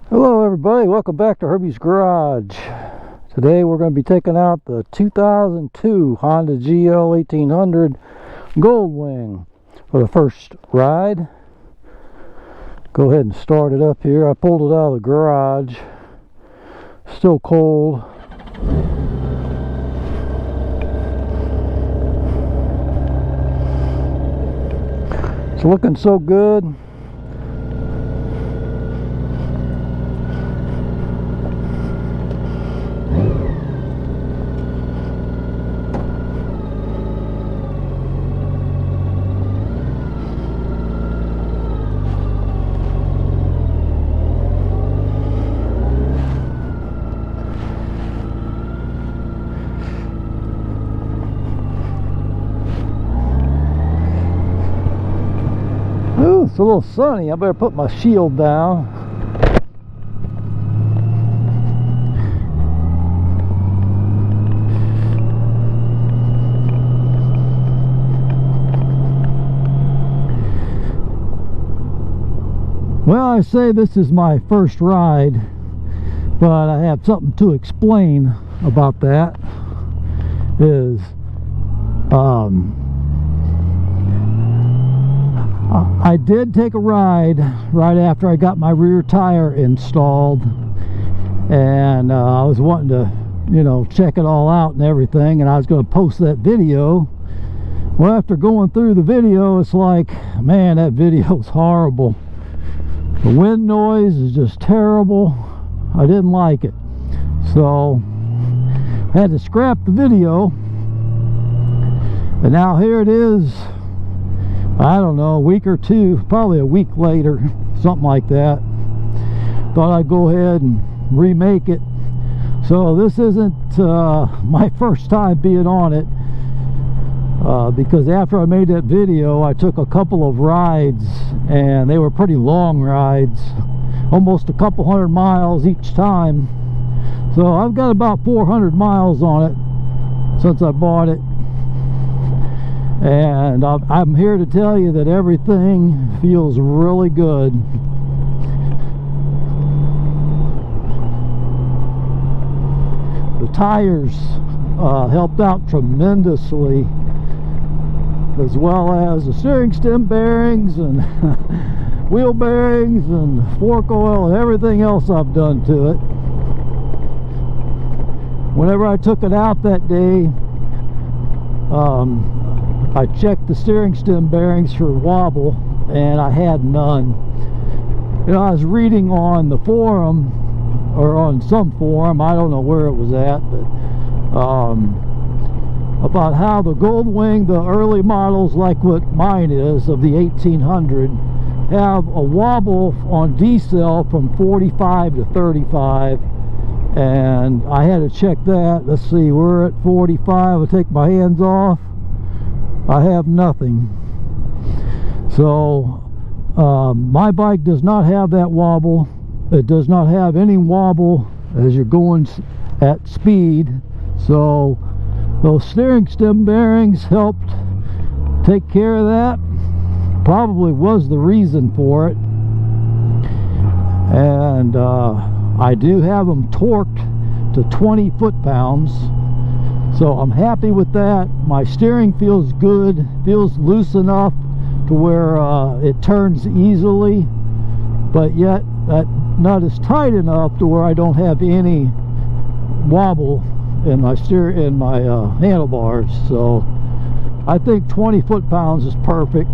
Hello everybody, welcome back to Herbies Garage. Today we're going to be taking out the 2002 Honda GL1800 Goldwing for the first ride. Go ahead and start it up here. I pulled it out of the garage. Still cold. It's looking so good. Ooh, it's a little sunny. I better put my shield down. Well, I say this is my first ride, but I have something to explain about that. I did take a ride right after I got my rear tire installed, and I was wanting to, check it all out and everything, and I was going to post that video. Well, after going through the video, it's like, man, that video is horrible. The wind noise is just terrible. I didn't like it, so I had to scrap the video. And now here it is, I don't know, a week or two, probably a week later, something like that. Thought I'd go ahead and remake it. So this isn't my first time being on it, because after I made that video, I took a couple of rides, and they were pretty long rides, almost a couple hundred miles each time. So I've got about 400 miles on it since I bought it. And I'm here to tell you that everything feels really good. The tires helped out tremendously, as well as the steering stem bearings and wheel bearings and fork oil and everything else I've done to it. Whenever I took it out that day, I checked the steering stem bearings for wobble, and I had none. I was reading on the forum, or on some forum, I don't know where it was at, but about how the Goldwing, the early models like what mine is of the 1800, have a wobble on D-cell from 45 to 35, and I had to check that. Let's see, we're at 45. I'll take my hands off. I have nothing. So my bike does not have that wobble. It does not have any wobble as you're going at speed. So those steering stem bearings helped take care of that. Probably was the reason for it. And I do have them torqued to 20 foot-pounds. So I'm happy with that. My steering feels good, feels loose enough to where it turns easily, but yet that nut is tight enough to where I don't have any wobble in my handlebars. So I think 20 foot-pounds is perfect.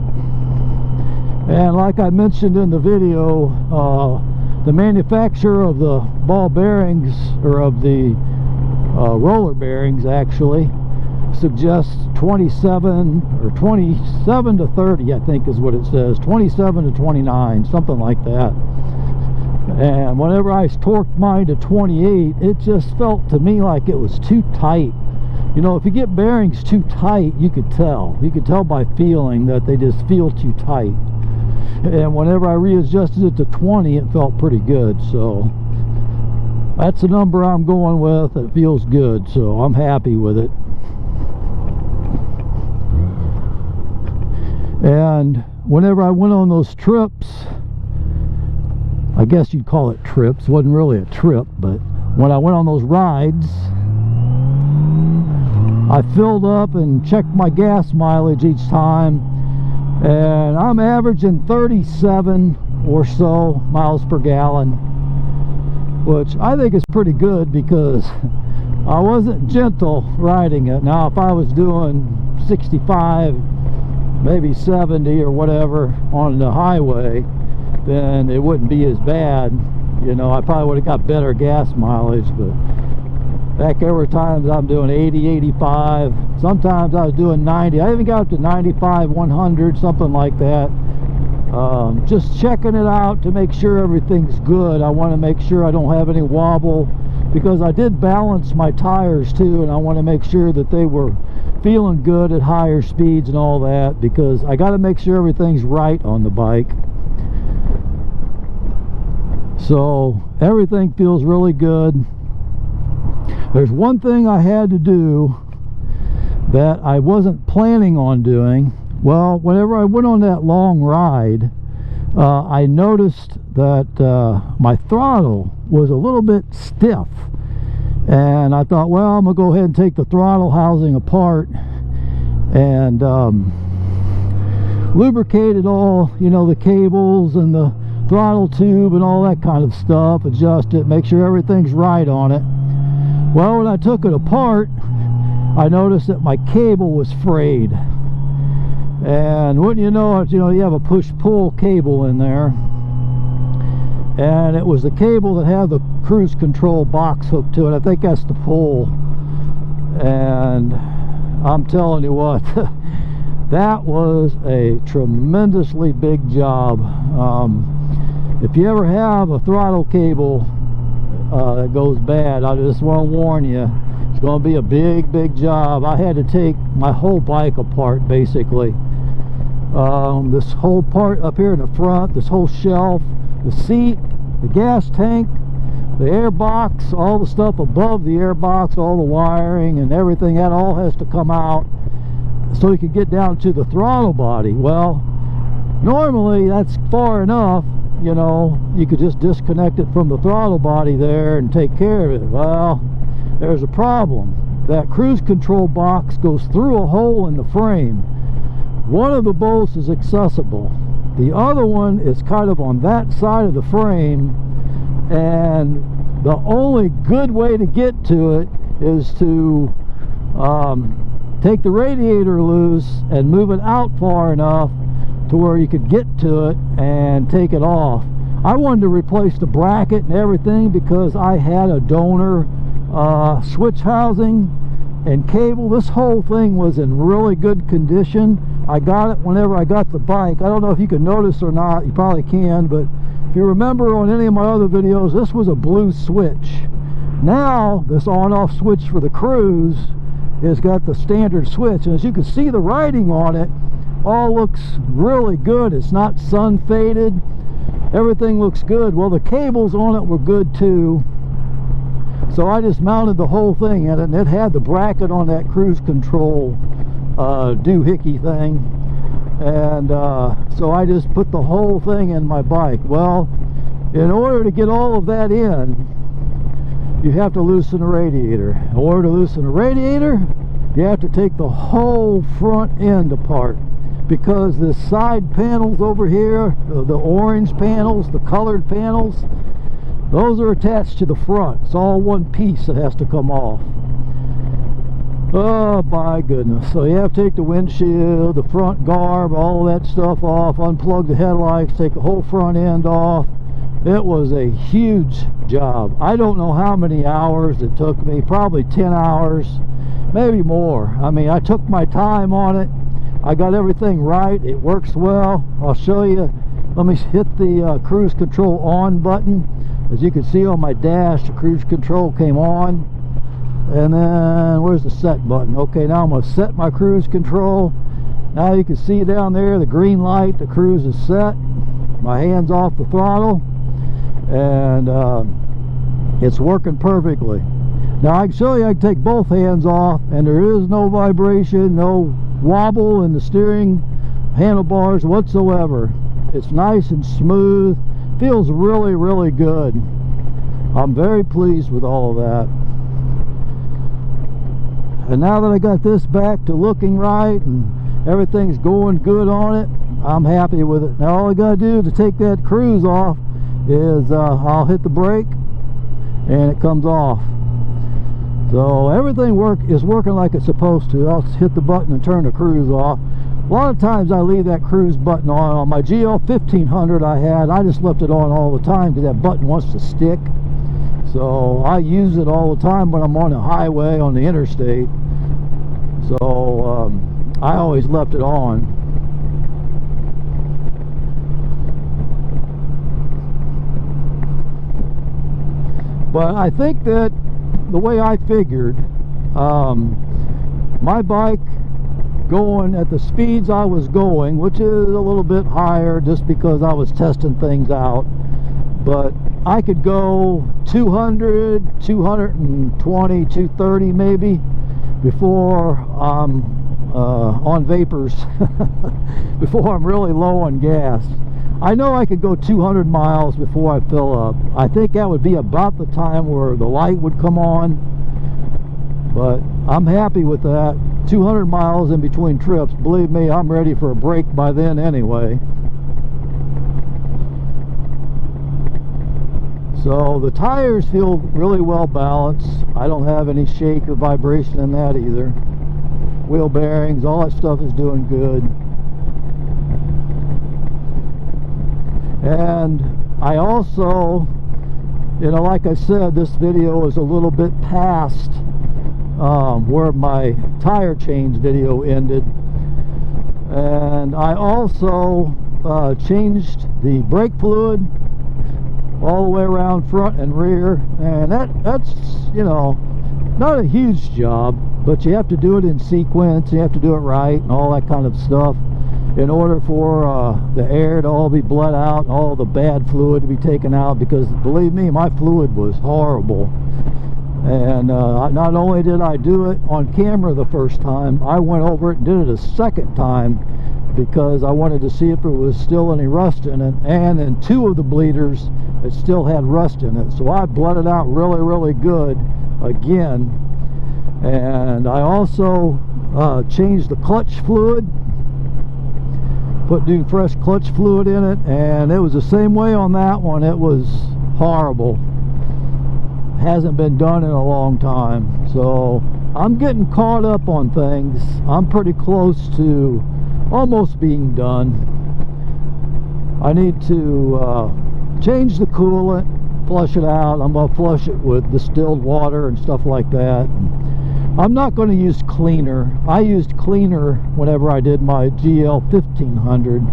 And like I mentioned in the video, the manufacturer of the ball bearings, or of the roller bearings, actually suggests 27 to 30, I think is what it says, 27 to 29, something like that. And whenever I torqued mine to 28, it just felt to me like it was too tight. If you get bearings too tight, you could tell by feeling that they just feel too tight. And whenever I readjusted it to 20, it felt pretty good. So that's the number I'm going with. It feels good, so I'm happy with it. And whenever I went on those trips, I I guess you'd call it trips. Wasn't really a trip, but when I went on those rides, I filled up and checked my gas mileage each time, and I'm averaging 37 or so miles per gallon, which I think is pretty good because I wasn't gentle riding it. Now if I was doing 65, maybe 70 or whatever on the highway, then it wouldn't be as bad. You know, I probably would have got better gas mileage, but back there were times I'm doing 80, 85. Sometimes I was doing 90. I even got up to 95, 100, something like that. Just checking it out to make sure everything's good. I want to make sure I don't have any wobble, because I did balance my tires too, and I want to make sure that they were feeling good at higher speeds and all that, because I got to make sure everything's right on the bike. So everything feels really good. There's one thing I had to do that I wasn't planning on doing. Well, whenever I went on that long ride, I noticed that my throttle was a little bit stiff, and I thought, well, I'm gonna go ahead and take the throttle housing apart and lubricated all, you know, the cables and the throttle tube and all that kind of stuff, adjust it, make sure everything's right on it. Well, when I took it apart, I noticed that my cable was frayed, and wouldn't you know it, you know, you have a push-pull cable in there, and it was the cable that had the cruise control box hooked to it. I think that's the pull, and I'm telling you what, that was a tremendously big job. If you ever have a throttle cable that goes bad, I just want to warn you, it's going to be a big job. I had to take my whole bike apart, basically. This whole part up here in the front, this whole shelf, the seat, the gas tank, the air box, all the stuff above the air box, all the wiring and everything, that all has to come out so you can get down to the throttle body. Well, normally that's far enough, you know, you could just disconnect it from the throttle body there and take care of it. Well, there's a problem. That cruise control box goes through a hole in the frame. One of the bolts is accessible, the other one is kind of on that side of the frame, and the only good way to get to it is to take the radiator loose and move it out far enough to where you could get to it and take it off. I wanted to replace the bracket and everything because I had a donor switch housing and cable. This whole thing was in really good condition. I got it whenever I got the bike. I don't know if you can notice or not, you probably can, but if you remember on any of my other videos, this was a blue switch. Now this on-off switch for the Cruise has got the standard switch, and as you can see, the writing on it all looks really good. It's not sun faded, everything looks good. Well, the cables on it were good too, so I just mounted the whole thing in it, and it had the bracket on that cruise control doohickey thing, and so I just put the whole thing in my bike. Well, in order to get all of that in, you have to loosen the radiator. In order to loosen the radiator, you have to take the whole front end apart, because the side panels over here, the orange panels, the colored panels, those are attached to the front. It's all one piece that has to come off. Oh my goodness. So you have to take the windshield, the front garb, all of that stuff off, unplug the headlights, take the whole front end off. It was a huge job. I don't know how many hours it took me, probably 10 hours, maybe more. I mean, I took my time on it. I got everything right. It works well. I'll show you. Let me hit the cruise control on button. As you can see on my dash, the cruise control came on. And then where's the set button? Okay, now I'm going to set my cruise control. Now you can see down there the green light, the cruise is set. My hand's off the throttle, and it's working perfectly. Now I can show you, I can take both hands off, and there is no vibration, no wobble in the steering handlebars whatsoever. It's nice and smooth, feels really, really good. I'm very pleased with all of that. And now that I got this back to looking right and everything's going good on it, I'm happy with it. Now all I gotta do to take that cruise off is I'll hit the brake and it comes off. So everything is working like it's supposed to. I'll hit the button and turn the cruise off. A lot of times I leave that cruise button on. On my GL1800 I just left it on all the time because that button wants to stick. So I use it all the time when I'm on the highway, on the interstate. So I always left it on. But I think that the way I figured, my bike going at the speeds I was going, which is a little bit higher just because I was testing things out, but I could go 200, 220, 230 maybe before I'm on vapors, before I'm really low on gas. I know I could go 200 miles before I fill up. I think that would be about the time where the light would come on, but I'm happy with that. 200 miles in between trips. Believe me, I'm ready for a break by then anyway. So the tires feel really well balanced. I don't have any shake or vibration in that either. Wheel bearings, all that stuff is doing good. And I also, you know, like I said, this video is a little bit past where my tire change video ended. And I also changed the brake fluid all the way around front and rear, and that's, you know, not a huge job, but you have to do it in sequence, you have to do it right and all that kind of stuff in order for the air to all be bled out and all the bad fluid to be taken out, because believe me, my fluid was horrible. And not only did I do it on camera the first time, I went over it and did it a second time because I wanted to see if there was still any rust in it, and in two of the bleeders it still had rust in it, so I bled it out really, really good again. And I also changed the clutch fluid, put new fresh clutch fluid in it, and it was the same way on that one. It was horrible. Hasn't been done in a long time, so I'm getting caught up on things. I'm pretty close to almost being done. I need to change the coolant, flush it out. I'm going to flush it with distilled water and stuff like that. I'm not going to use cleaner. I used cleaner whenever I did my GL1500,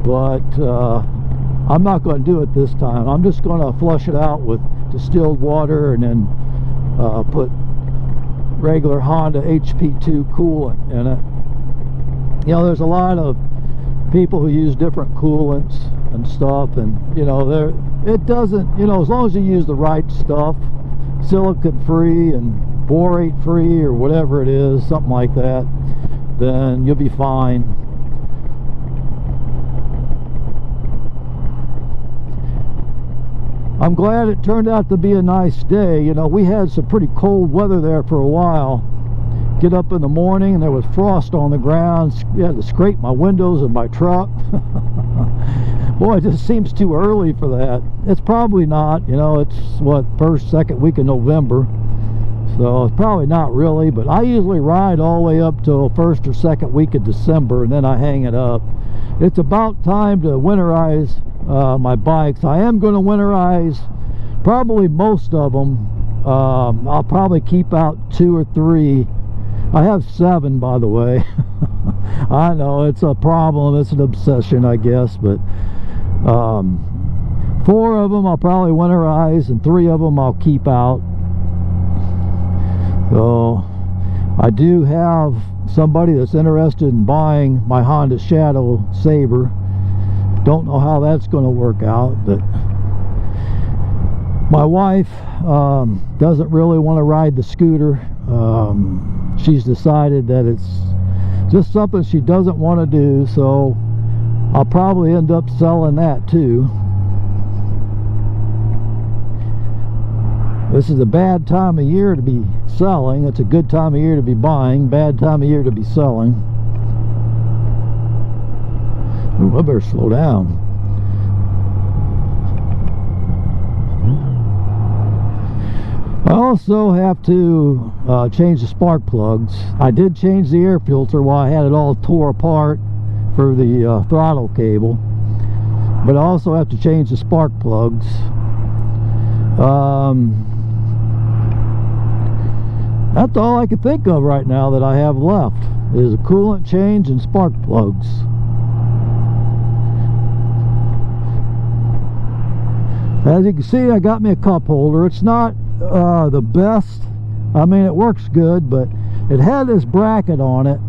but I'm not going to do it this time. I'm just going to flush it out with distilled water and then put regular Honda HP2 coolant in it. You know, there's a lot of people who use different coolants and stuff, and you know, it doesn't, you know, as long as you use the right stuff, silicone free and borate free or whatever it is, something like that, then you'll be fine. I'm glad it turned out to be a nice day. You know, we had some pretty cold weather there for a while. Get up in the morning and there was frost on the ground. You had to scrape my windows in my truck. Boy, it just seems too early for that. It's probably not, you know, it's what, first, second week of November. So it's probably not really, but I usually ride all the way up till first or second week of December, and then I hang it up. It's about time to winterize my bikes. I am going to winterize probably most of them. I'll probably keep out 2 or 3. I have 7, by the way. I know it's a problem, it's an obsession, I guess, but 4 of them I'll probably winterize and 3 of them I'll keep out. So I do have somebody that's interested in buying my Honda Shadow Sabre. Don't know how that's going to work out, but my wife doesn't really want to ride the scooter. She's decided that it's just something she doesn't want to do, so I'll probably end up selling that too. This is a bad time of year to be selling. It's a good time of year to be buying. Bad time of year to be selling. Ooh, I better slow down. I also have to change the spark plugs. I did change the air filter while I had it all tore apart for the throttle cable, but I also have to change the spark plugs. That's all I can think of right now that I have left is a coolant change and spark plugs. As you can see, I got me a cup holder. It's not the best. I mean, it works good, but it had this bracket on it.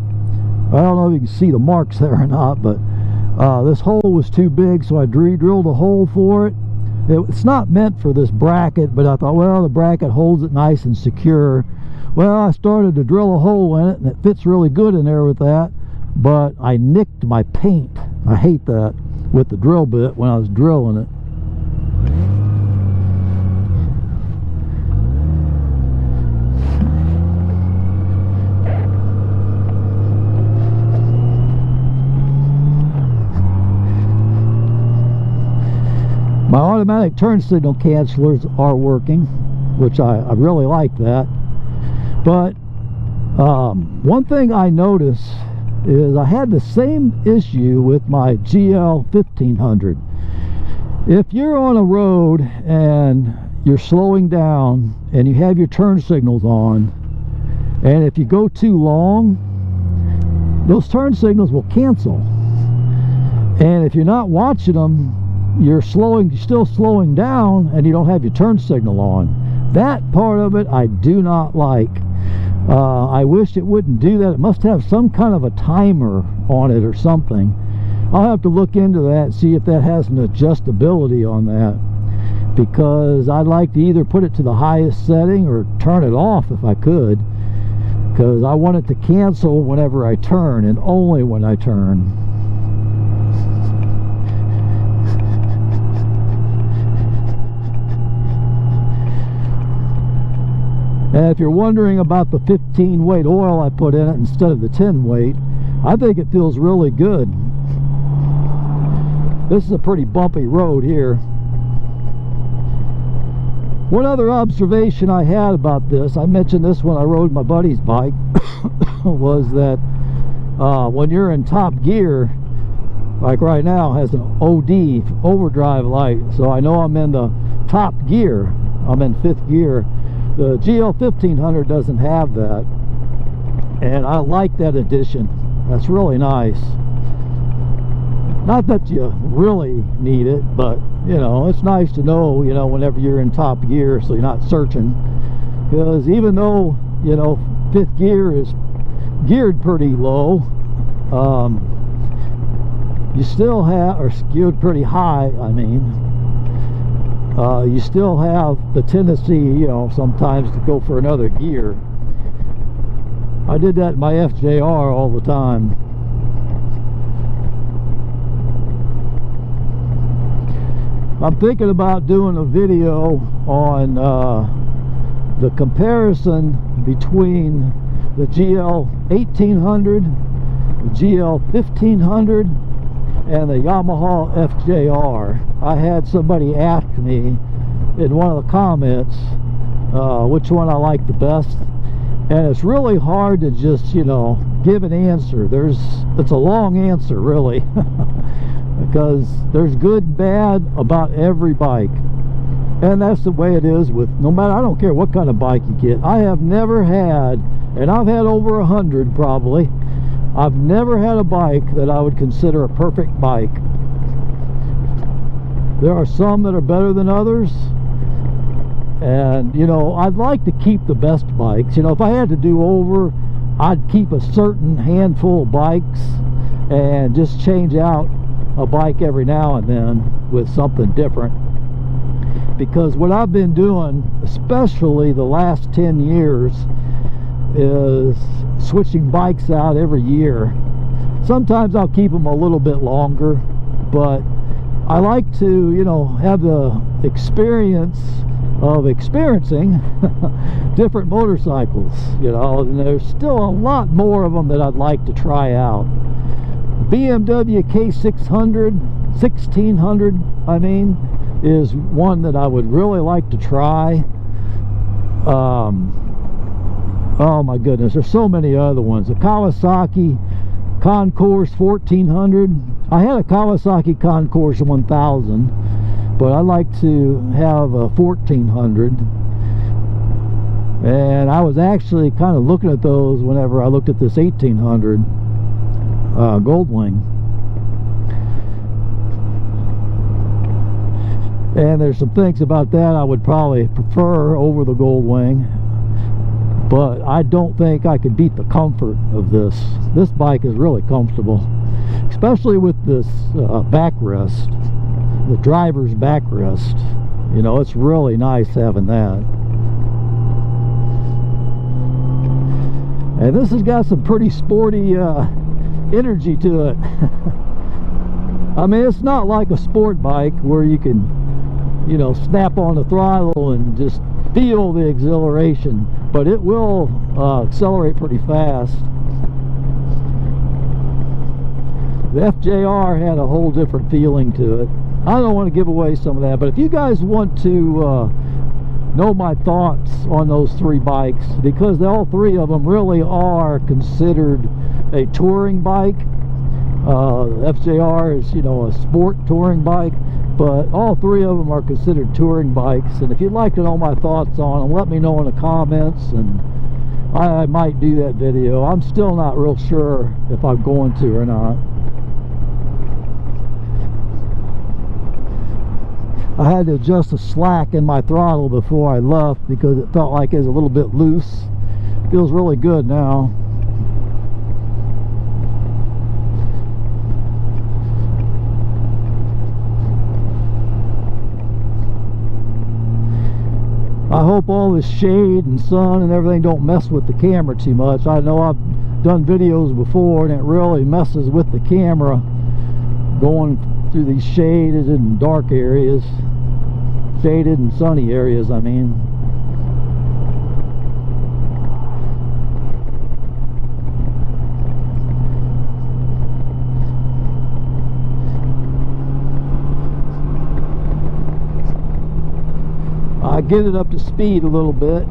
I don't know if you can see the marks there or not, but this hole was too big, so I re-drilled a hole for it. It's not meant for this bracket, but I thought, well, the bracket holds it nice and secure. Well, I started to drill a hole in it, and it fits really good in there with that, but I nicked my paint. I hate that with the drill bit when I was drilling it. My automatic turn signal cancelers are working, which I really like that. But one thing I noticed is I had the same issue with my GL1800. If you're on a road and you're slowing down and you have your turn signals on, and if you go too long, those turn signals will cancel. And if you're not watching them, you're still slowing down, and you don't have your turn signal on. That part of it I do not like. I wish it wouldn't do that. It must have some kind of a timer on it or something. I'll have to look into that, see if that has an adjustability on that, because I'd like to either put it to the highest setting or turn it off if I could, because I want it to cancel whenever I turn and only when I turn. And if you're wondering about the 15 weight oil I put in it instead of the 10 weight, I think it feels really good. This is a pretty bumpy road here. One other observation I had about this, I mentioned this when I rode my buddy's bike, was that when you're in top gear, like right now, it has an OD, overdrive light, so I know I'm in the top gear. I'm in 5th gear. The GL1800 doesn't have that, and I like that addition. That's really nice. Not that you really need it, but you know, it's nice to know, you know, whenever you're in top gear, so you're not searching. Because even though, you know, 5th gear is geared pretty low, you still have, or geared pretty high, I mean, you still have the tendency, you know, sometimes to go for another gear. I did that in my FJR all the time. I'm thinking about doing a video on the comparison between the GL1800, the GL1500, and the Yamaha FJR. I had somebody ask me in one of the comments which one I like the best, and it's really hard to just, you know, give an answer. It's a long answer, really, because there's good and bad about every bike, and that's the way it is with no matter, I don't care what kind of bike you get. I have never had, and I've had over 100 probably, I've never had a bike that I would consider a perfect bike. There are some that are better than others, and you know, I'd like to keep the best bikes. You know, if I had to do over, I'd keep a certain handful of bikes and just change out a bike every now and then with something different. Because what I've been doing, especially the last 10 years, is switching bikes out every year. Sometimes I'll keep them a little bit longer, but I like to, you know, have the experience of experiencing different motorcycles, you know, and there's still a lot more of them that I'd like to try out. BMW K600 1600, I mean, is one that I would really like to try. Oh my goodness, there's so many other ones. The Kawasaki Concourse 1400. I had a Kawasaki Concourse 1000, but I like to have a 1400. And I was actually kind of looking at those whenever I looked at this 1800 Goldwing. And there's some things about that I would probably prefer over the Goldwing, but I don't think I could beat the comfort of this. This bike is really comfortable, especially with this backrest, the driver's backrest. You know, it's really nice having that. And this has got some pretty sporty energy to it. I mean, it's not like a sport bike where you can, you know, snap on the throttle and just feel the exhilaration, but it will accelerate pretty fast. The FJR had a whole different feeling to it. I don't want to give away some of that, but if you guys want to know my thoughts on those three bikes, because all three of them really are considered a touring bike. FJR is, you know, a sport touring bike, but all three of them are considered touring bikes. And if you'd like to know my thoughts on them, let me know in the comments, and I might do that video. I'm still not real sure if I'm going to or not. I had to adjust the slack in my throttle before I left because it felt like it was a little bit loose. Feels really good now. I hope all this shade and sun and everything don't mess with the camera too much. I know I've done videos before and it really messes with the camera going through these shaded and dark areas, shaded and sunny areas, I mean. I get it up to speed a little bit.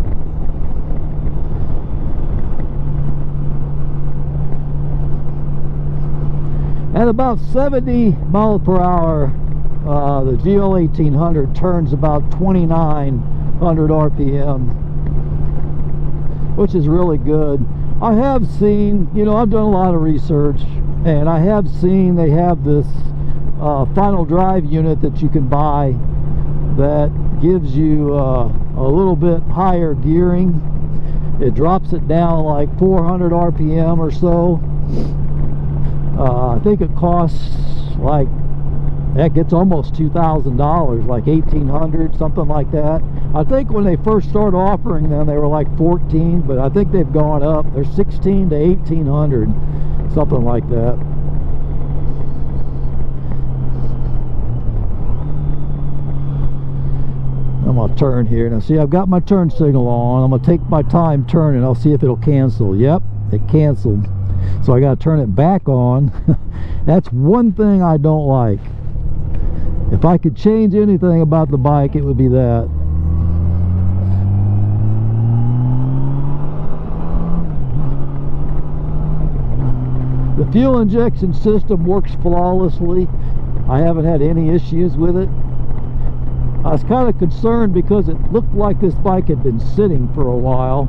At about 70 miles per hour, the GL1800 turns about 2,900 RPM, which is really good. I have seen, you know, I've done a lot of research, and I have seen they have this final drive unit that you can buy that gives you a little bit higher gearing. It drops it down like 400 RPM or so. I think it costs like, heck, it's almost $2,000, like $1,800, something like that. I think when they first started offering them, they were like 14, but I think they've gone up. They're 16 to 1,800, something like that. I'm gonna turn here. Now see, I've got my turn signal on. I'm gonna take my time turning. I'll see if it'll cancel. Yep, it canceled. So I gotta turn it back on. That's one thing I don't like. If I could change anything about the bike, it would be that. The fuel injection system works flawlessly. I haven't had any issues with it. I was kind of concerned because it looked like this bike had been sitting for a while.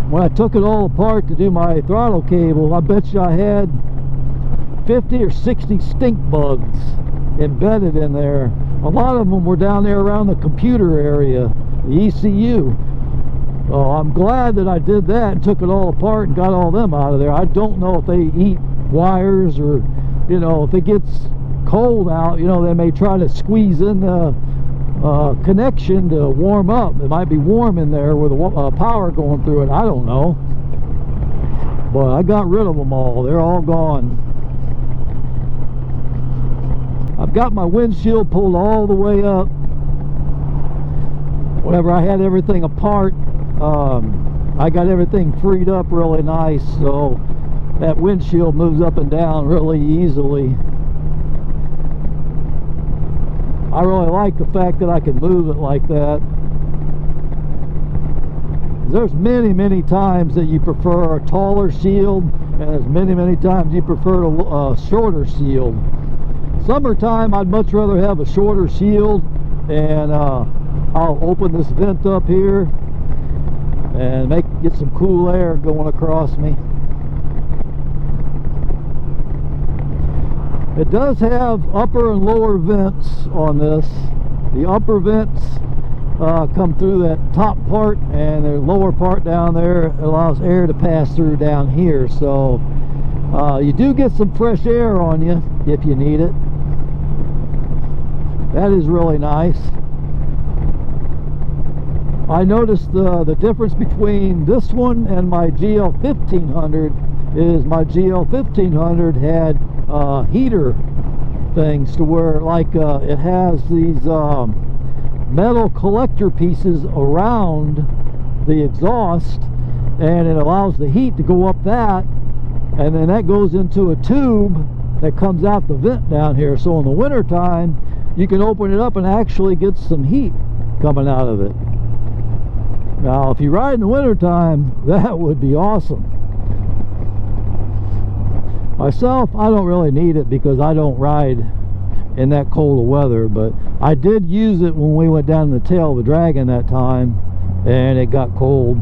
When I took it all apart to do my throttle cable, I bet you I had 50 or 60 stink bugs embedded in there. A lot of them were down there around the computer area, the ECU. Oh, I'm glad that I did that and took it all apart and got all them out of there. I don't know if they eat wires, or, you know, if it gets cold out, you know, they may try to squeeze in the connection to warm up. It might be warm in there with power going through it. I don't know, but I got rid of them all. They're all gone. I've got my windshield pulled all the way up whenever I had everything apart, I got everything freed up really nice, so that windshield moves up and down really easily. I really like the fact that I can move it like that. There's many times that you prefer a taller shield, and there's many times you prefer a shorter shield. Summertime, I'd much rather have a shorter shield, and I'll open this vent up here and get some cool air going across me. It does have upper and lower vents on this. The upper vents come through that top part, and the lower part down there allows air to pass through down here, so you do get some fresh air on you if you need it. That is really nice. I noticed the difference between this one and my GL1800 is my GL1800 had heater things to where, like, it has these metal collector pieces around the exhaust, and it allows the heat to go up that, and then that goes into a tube that comes out the vent down here. So in the winter time, you can open it up and actually get some heat coming out of it. Now, if you ride in the winter time, that would be awesome. Myself, I don't really need it because I don't ride in that cold of weather, but I did use it when we went down the tail of the dragon that time, and it got cold.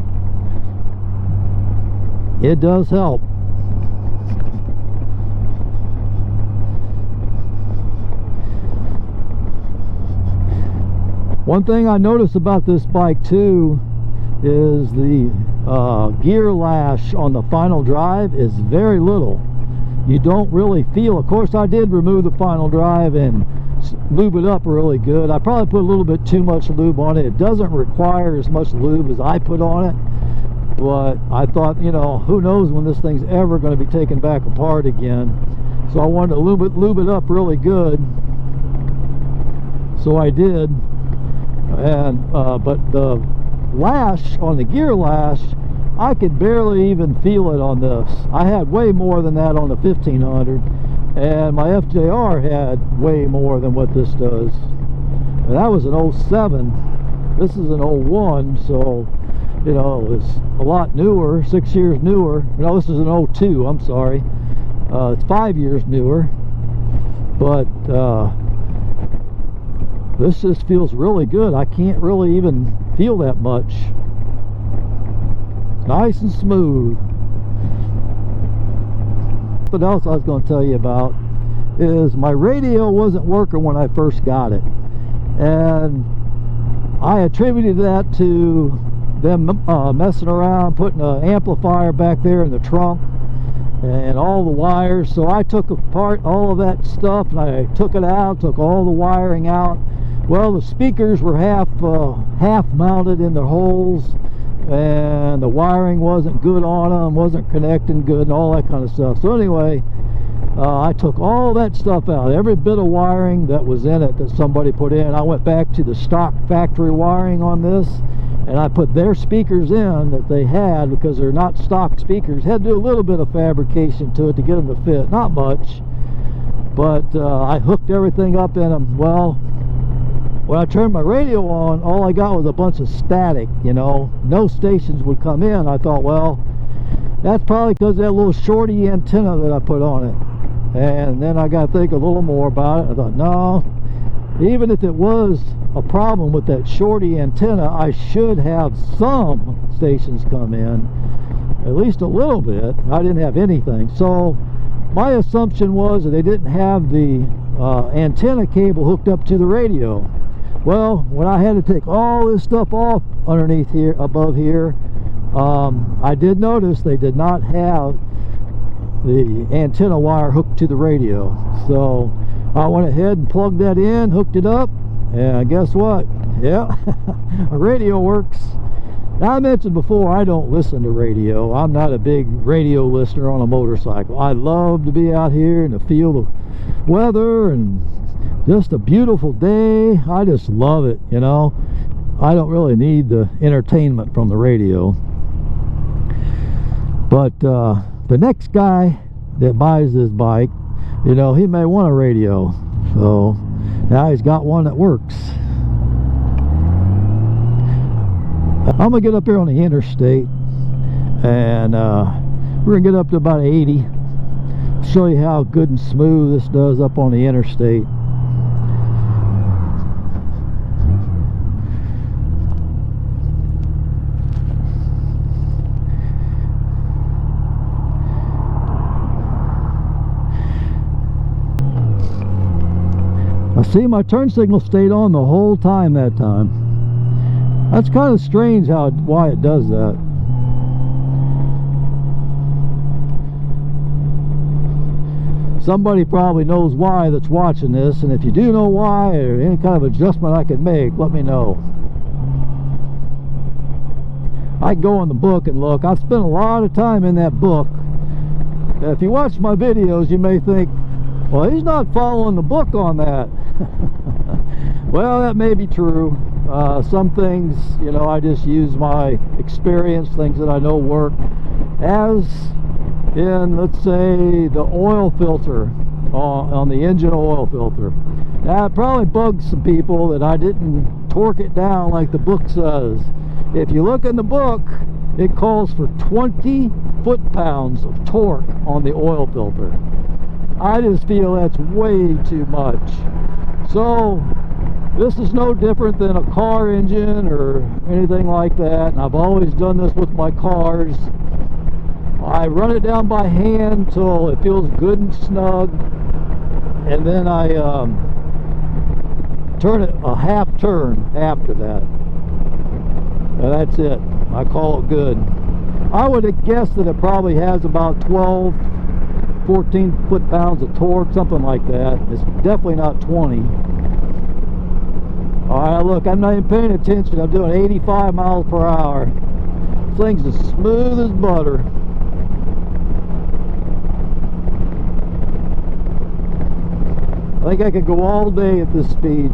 It does help. One thing I noticed about this bike too is the gear lash on the final drive is very little. You don't really feel. Of course, I did remove the final drive and lube it up really good. I probably put a little bit too much lube on it. It doesn't require as much lube as I put on it, but I thought, you know, who knows when this thing's ever going to be taken back apart again. So I wanted to lube it up really good, so I did. And but the lash on the gear lash, I could barely even feel it on this. I had way more than that on the 1500, and my FJR had way more than what this does. And that was an 07. This is an 01, so you know, it's a lot newer, 6 years newer. No, this is an 02, I'm sorry. It's 5 years newer, but this just feels really good. I can't really even feel that much. Nice and smooth. Something else I was going to tell you about is my radio wasn't working when I first got it, and I attributed that to them messing around, putting an amplifier back there in the trunk and all the wires. So I took apart all of that stuff and I took it out, took all the wiring out. Well, the speakers were half mounted in the holes, and the wiring wasn't good on them, wasn't connecting good, and all that kind of stuff. So anyway, I took all that stuff out, every bit of wiring that was in it that somebody put in. I went back to the stock factory wiring on this, and I put their speakers in that they had, because they're not stock speakers. Had to do a little bit of fabrication to it to get them to fit, not much, but I hooked everything up in them. Well, when I turned my radio on, all I got was a bunch of static, you know. No stations would come in. I thought, well, that's probably because of that little shorty antenna that I put on it. And then I got to think a little more about it. I thought, no, even if it was a problem with that shorty antenna, I should have some stations come in, at least a little bit. I didn't have anything. So my assumption was that they didn't have the antenna cable hooked up to the radio. Well, when I had to take all this stuff off underneath here, above here, I did notice they did not have the antenna wire hooked to the radio. So I went ahead and plugged that in, hooked it up, and guess what? Yeah, a radio works. Now, I mentioned before, I don't listen to radio. I'm not a big radio listener on a motorcycle. I love to be out here and to feel the weather and just a beautiful day. I just love it, you know. I don't really need the entertainment from the radio. But the next guy that buys this bike, you know, he may want a radio. So now he's got one that works. I'm gonna get up here on the interstate, and we're gonna get up to about 80. Show you how good and smooth this does up on the interstate. I see my turn signal stayed on the whole time that time. That's kind of strange why it does that. Somebody probably knows why that's watching this, and if you do know why or any kind of adjustment I could make, let me know. I go in the book and look. I've spent a lot of time in that book. If you watch my videos, you may think, well, he's not following the book on that. Well, that may be true. Some things, you know, I just use my experience, things that I know work. As in, let's say, the oil filter on the engine oil filter. Now, it probably bugs some people that I didn't torque it down like the book says. If you look in the book, it calls for 20 foot-pounds of torque on the oil filter. I just feel that's way too much. So this is no different than a car engine or anything like that, and I've always done this with my cars. I run it down by hand till it feels good and snug, and then I turn it a half turn after that, and that's it. I call it good. I would have guessed that it probably has about 12, 14 foot-pounds of torque, something like that. It's definitely not 20. Alright, look, I'm not even paying attention. I'm doing 85 miles per hour. This thing's as smooth as butter. I think I could go all day at this speed.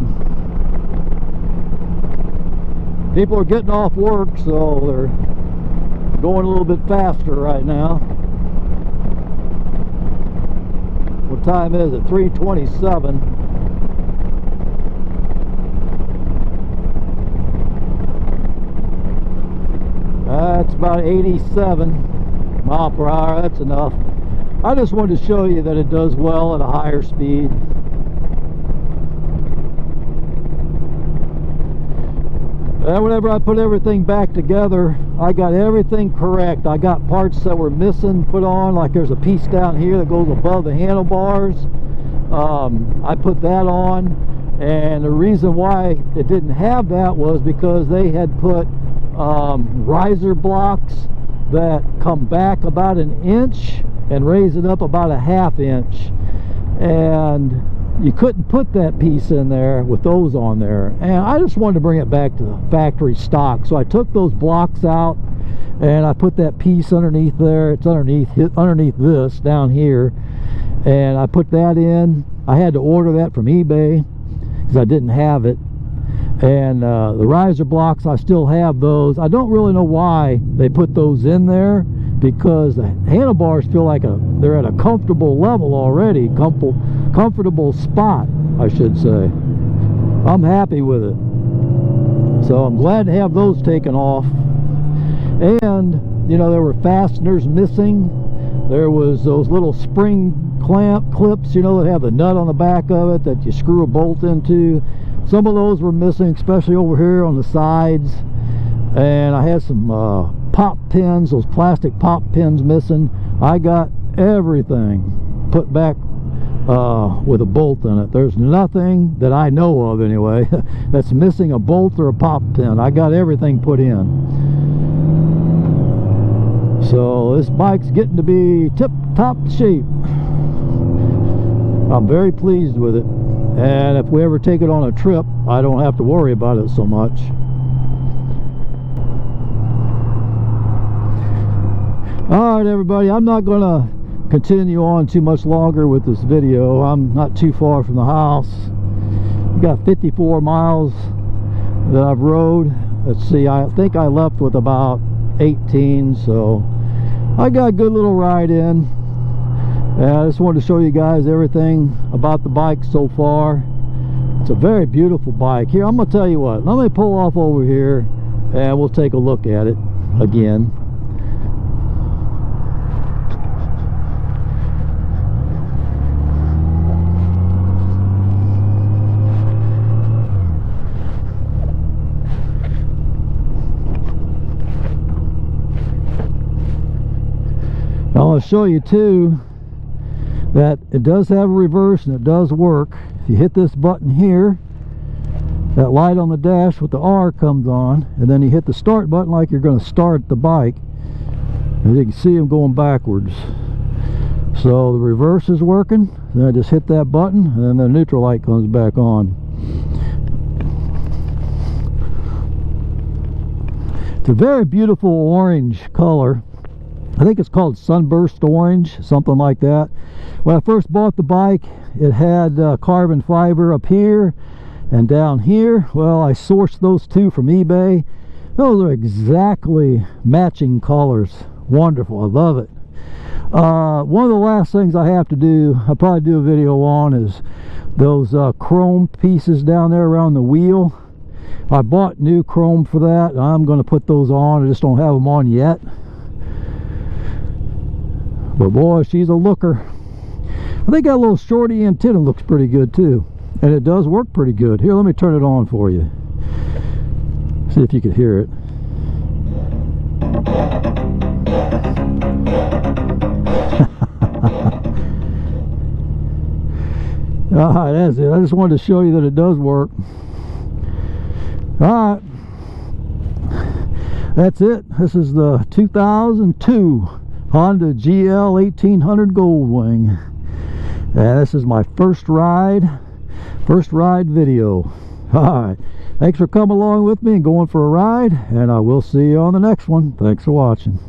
People are getting off work, so they're going a little bit faster right now. What time is it? 3:27. That's about 87 mile per hour. That's enough. I just wanted to show you that it does well at a higher speed. And whenever I put everything back together, I got everything correct. I got parts that were missing put on, like there's a piece down here that goes above the handlebars. I put that on, and the reason why it didn't have that was because they had put riser blocks that come back about an inch and raise it up about a ½ inch, and you couldn't put that piece in there with those on there, and I just wanted to bring it back to the factory stock. So I took those blocks out and I put that piece underneath there. It's underneath this down here, and I put that in. I had to order that from eBay because I didn't have it. And the riser blocks, I still have those. I don't really know why they put those in there, because the handlebars feel like they're at a comfortable level already, comfortable spot, I should say. I'm happy with it. So I'm glad to have those taken off. And, you know, there were fasteners missing. There was those little spring clamp clips, you know, that have the nut on the back of it that you screw a bolt into. Some of those were missing, especially over here on the sides. And I had some pop pins, those plastic pop pins missing. I got everything put back with a bolt in it. There's nothing that I know of anyway that's missing a bolt or a pop pin. I got everything put in. So this bike's getting to be tip-top shape. I'm very pleased with it, and if we ever take it on a trip, I don't have to worry about it so much. Alright everybody, I'm not going to continue on too much longer with this video. I'm not too far from the house. We got 54 miles that I've rode. Let's see, I think I left with about 18, so I got a good little ride in. And I just wanted to show you guys everything about the bike so far. It's a very beautiful bike. Here, I'm gonna tell you what, let me pull off over here and we'll take a look at it again. I want to show you too that it does have a reverse and it does work. If you hit this button here, that light on the dash with the R comes on, and then you hit the start button like you're going to start the bike, and you can see them going backwards. So the reverse is working, then I just hit that button and then the neutral light comes back on. It's a very beautiful orange color. I think it's called sunburst orange, something like that. When I first bought the bike, it had carbon fiber up here and down here. Well, I sourced those two from eBay. Those are exactly matching colors. Wonderful, I love it. One of the last things I have to do, I'll probably do a video on, is those chrome pieces down there around the wheel. I bought new chrome for that. I'm going to put those on. I just don't have them on yet. But boy, she's a looker. I think that little shorty antenna looks pretty good too, and it does work pretty good. Here, let me turn it on for you. See if you can hear it. Alright, that's it. I just wanted to show you that it does work. Alright, that's it. This is the 2002 Honda GL1800 Goldwing, and this is my first ride video. Alright, thanks for coming along with me and going for a ride, and I will see you on the next one. Thanks for watching.